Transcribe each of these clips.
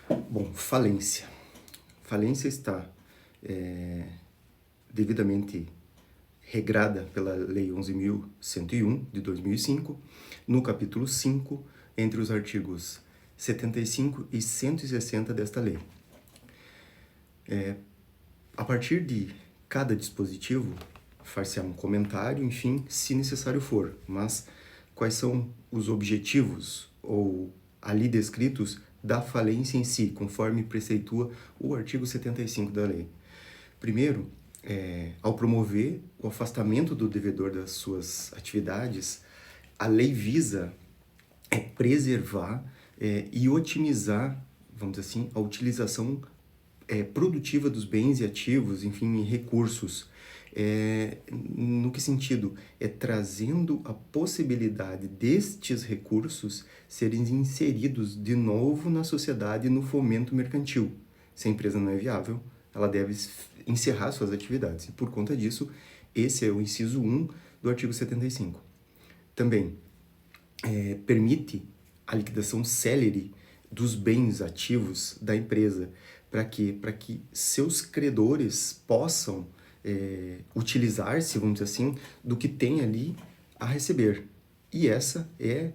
Bom, falência. Falência está devidamente regrada pela Lei 11.101, de 2005, no capítulo 5, entre os artigos 75 e 160 desta lei. A partir de cada dispositivo, far-se-á um comentário, enfim, se necessário for, mas quais são os objetivos ou ali descritos da falência em si, conforme preceitua o artigo 75 da lei. Primeiro, ao promover o afastamento do devedor das suas atividades, a lei visa preservar e otimizar, vamos dizer assim, a utilização produtiva dos bens e ativos, enfim, recursos. No que sentido? Trazendo a possibilidade destes recursos serem inseridos de novo na sociedade no fomento mercantil. Se a empresa não é viável, ela deve encerrar suas atividades. E por conta disso, esse é o inciso 1 do artigo 75. Também permite a liquidação célere dos bens ativos da empresa. Para quê? Para que seus credores possam utilizar-se, vamos dizer assim, do que tem ali a receber. E essa é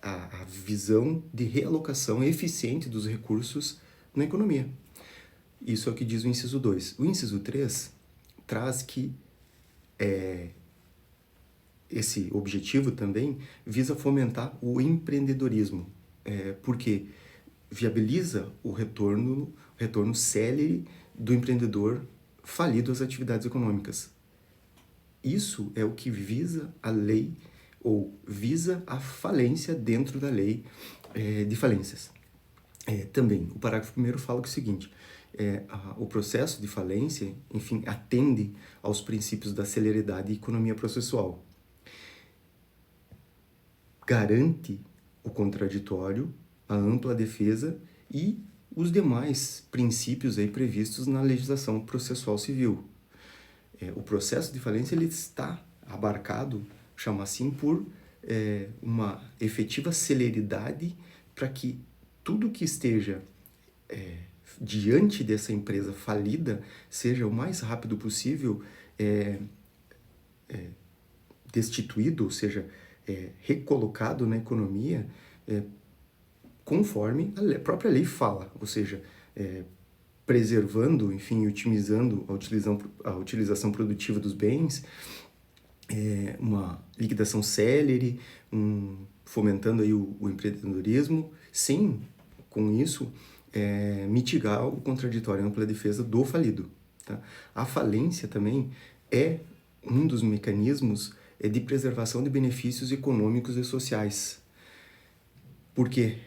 a visão de realocação eficiente dos recursos na economia. Isso é o que diz o inciso 2. O inciso 3 traz que esse objetivo também visa fomentar o empreendedorismo, porque viabiliza o retorno célere do empreendedor falido às atividades econômicas. Isso é o que visa a lei, ou visa a falência dentro da lei de falências. Também, o parágrafo 1º fala que é o seguinte, o processo de falência, enfim, atende aos princípios da celeridade e economia processual. Garante o contraditório, a ampla defesa e os demais princípios aí previstos na legislação processual civil. O processo de falência ele está abarcado, chama assim, por uma efetiva celeridade para que tudo que esteja diante dessa empresa falida seja o mais rápido possível destituído, ou seja, recolocado na economia conforme a própria lei fala, ou seja, preservando, enfim, otimizando a utilização produtiva dos bens, uma liquidação célere, fomentando aí o empreendedorismo, sem, com isso, mitigar o contraditório, a ampla defesa do falido. Tá? A falência também é um dos mecanismos de preservação de benefícios econômicos e sociais. Por quê?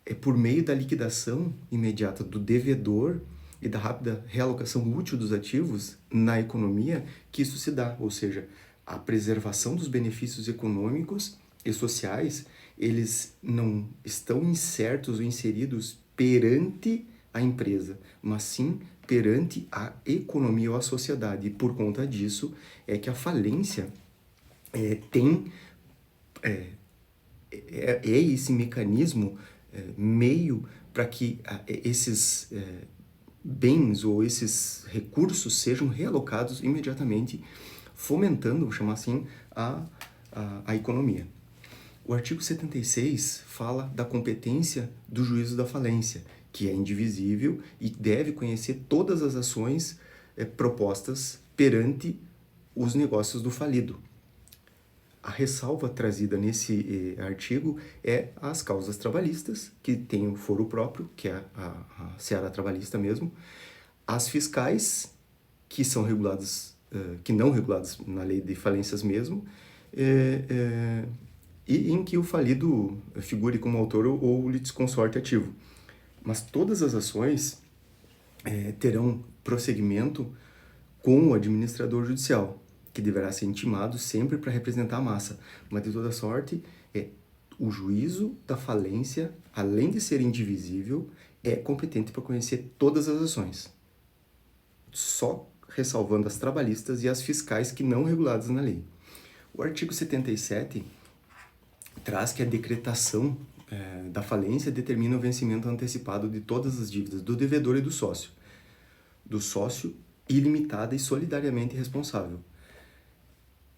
É por meio da liquidação imediata do devedor e da rápida realocação útil dos ativos na economia que isso se dá, ou seja, a preservação dos benefícios econômicos e sociais, eles não estão insertos ou inseridos perante a empresa, mas sim perante a economia ou a sociedade. E por conta disso é que a falência tem esse mecanismo, meio para que esses bens ou esses recursos sejam realocados imediatamente, fomentando, vou chamar assim, a economia. O artigo 76 fala da competência do juízo da falência, que é indivisível e deve conhecer todas as ações propostas perante os negócios do falido. A ressalva trazida nesse artigo é as causas trabalhistas, que tem o foro próprio, que é a seara trabalhista mesmo, as fiscais, que são reguladas, que não reguladas na lei de falências mesmo, e em que o falido figure como autor ou litisconsorte ativo. Mas todas as ações terão prosseguimento com o administrador judicial, que deverá ser intimado sempre para representar a massa. Mas, de toda sorte, o juízo da falência, além de ser indivisível, é competente para conhecer todas as ações. Só ressalvando as trabalhistas e as fiscais que não reguladas na lei. O artigo 77 traz que a decretação da falência determina o vencimento antecipado de todas as dívidas do devedor e do sócio. Do sócio ilimitada e solidariamente responsável,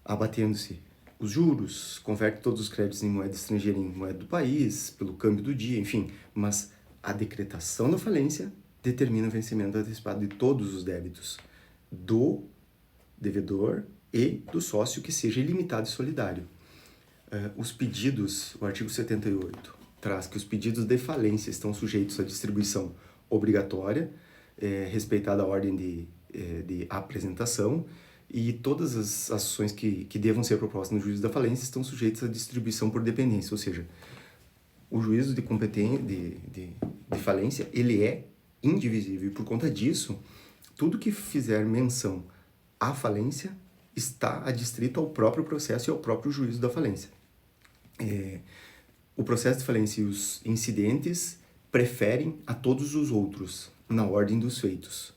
abatendo-se os juros, converte todos os créditos em moeda estrangeira em moeda do país, pelo câmbio do dia, enfim. Mas a decretação da falência determina o vencimento antecipado de todos os débitos do devedor e do sócio que seja ilimitado e solidário. Os pedidos, o artigo 78, traz que os pedidos de falência estão sujeitos à distribuição obrigatória, respeitada a ordem de apresentação, e todas as ações que devam ser propostas no juízo da falência estão sujeitas à distribuição por dependência, ou seja, o juízo de falência, ele é indivisível, e por conta disso, tudo que fizer menção à falência está adstrito ao próprio processo e ao próprio juízo da falência. O processo de falência e os incidentes preferem a todos os outros, na ordem dos feitos,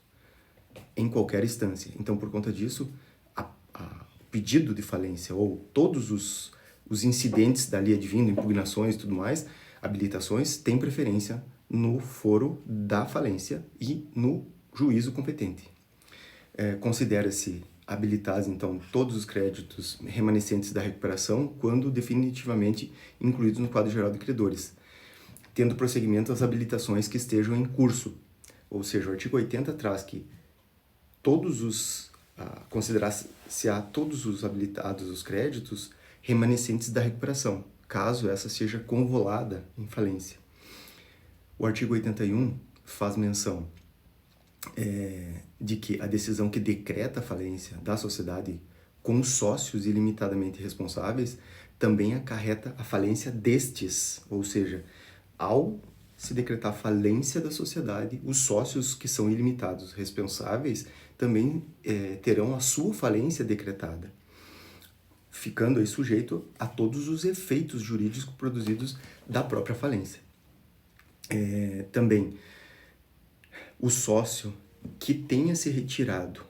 em qualquer instância. Então, por conta disso, o pedido de falência ou todos os incidentes dali advindo, impugnações e tudo mais, habilitações, têm preferência no foro da falência e no juízo competente. Considera-se habilitados, então, todos os créditos remanescentes da recuperação quando definitivamente incluídos no quadro geral de credores, tendo prosseguimento as habilitações que estejam em curso. Ou seja, o artigo 80 traz que considerar-se-á todos os habilitados os créditos remanescentes da recuperação, caso essa seja convolada em falência. O artigo 81 faz menção de que a decisão que decreta a falência da sociedade com sócios ilimitadamente responsáveis também acarreta a falência destes, ou seja, ao se decretar a falência da sociedade, os sócios que são ilimitados responsáveis também terão a sua falência decretada, ficando aí sujeito a todos os efeitos jurídicos produzidos da própria falência. Também, o sócio que tenha se retirado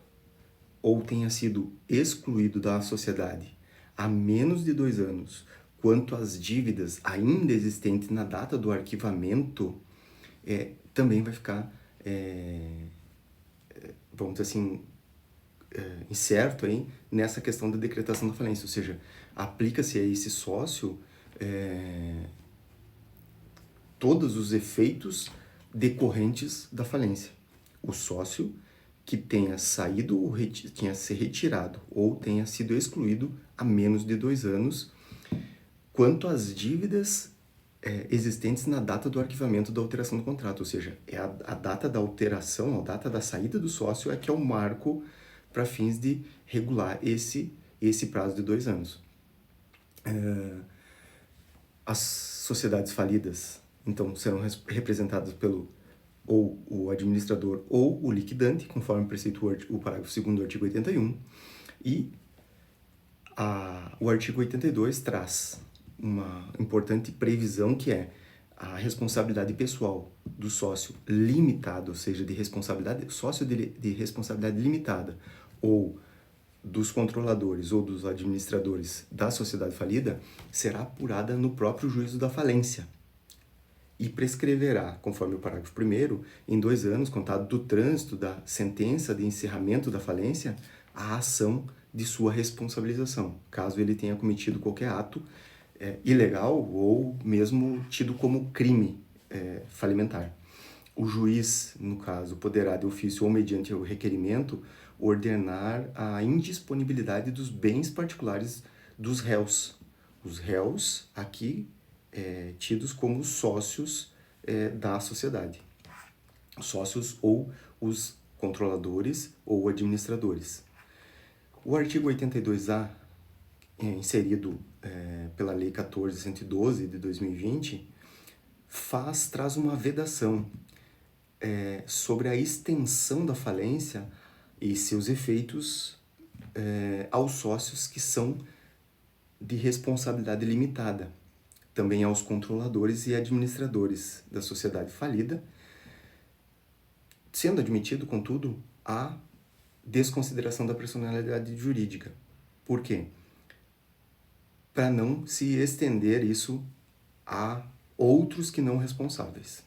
ou tenha sido excluído da sociedade há menos de 2 anos, quanto às dívidas ainda existentes na data do arquivamento, também vai ficar, vamos dizer assim, incerto aí nessa questão da decretação da falência, ou seja, aplica-se a esse sócio todos os efeitos decorrentes da falência. O sócio que tenha saído ou tenha se retirado ou tenha sido excluído há menos de 2 anos, quanto às dívidas existentes na data do arquivamento da alteração do contrato, ou seja, a data da alteração, a data da saída do sócio que é o marco para fins de regular esse prazo de 2 anos. As sociedades falidas, então, serão representadas pelo ou o administrador ou o liquidante, conforme preceitua o parágrafo 2º do artigo 81, e o artigo 82 traz uma importante previsão que é a responsabilidade pessoal do sócio limitado, ou seja, sócio de responsabilidade limitada, ou dos controladores ou dos administradores da sociedade falida, será apurada no próprio juízo da falência e prescreverá, conforme o parágrafo 1º, em 2 anos, contado do trânsito da sentença de encerramento da falência, a ação de sua responsabilização, caso ele tenha cometido qualquer ato ilegal ou mesmo tido como crime falimentar. O juiz, no caso, poderá de ofício ou mediante o requerimento ordenar a indisponibilidade dos bens particulares dos réus. Os réus aqui tidos como sócios da sociedade. Sócios ou os controladores ou administradores. O artigo 82A, inserido pela Lei 14.112 de 2020, traz uma vedação sobre a extensão da falência e seus efeitos aos sócios que são de responsabilidade limitada, também aos controladores e administradores da sociedade falida, sendo admitido, contudo, a desconsideração da personalidade jurídica. Por quê? Para não se estender isso a outros que não responsáveis.